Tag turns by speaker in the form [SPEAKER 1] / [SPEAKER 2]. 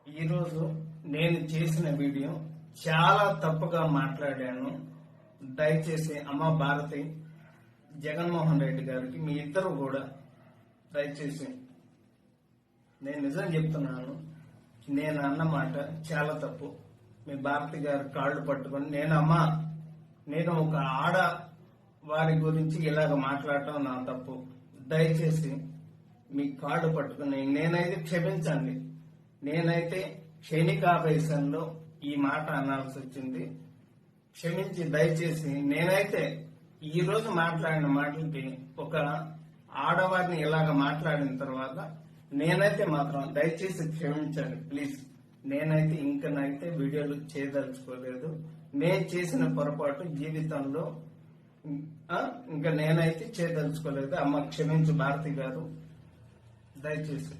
[SPEAKER 1] ఈరోజు నేను చేసిన వీడియో చాలా తప్పుగా మాట్లాడాను. దయచేసి అమ్మ భారతి, జగన్మోహన్ రెడ్డి గారికి మీ ఇద్దరు కూడా దయచేసి నేను నిజం చెప్తున్నాను. నేను అన్నమాట చాలా తప్పు. మీ భారతి గారి కాళ్ళు పట్టుకొని నేను ఒక ఆడ వారి గురించి ఇలాగ మాట్లాడటం నా తప్పు. దయచేసి మీ కాళ్ళు పట్టుకుని నేనైతే క్షమించండి. నేనైతే క్షణికావేశంలో ఈ మాట అనాల్సి వచ్చింది. క్షమించి దయచేసి నేనైతే ఈ రోజు మాట్లాడిన మాటలకి ఒక ఆడవారిని ఇలాగ మాట్లాడిన తర్వాత నేనైతే మాత్రం దయచేసి క్షమించండి ప్లీజ్. నేనైతే ఇంకనైతే వీడియోలు చేయదలుచుకోలేదు. నేను చేసిన పొరపాటు జీవితంలో ఇంకా నేనైతే చేయదలుచుకోలేదు. అమ్మ క్షమించు భారతి గారు, దయచేసి.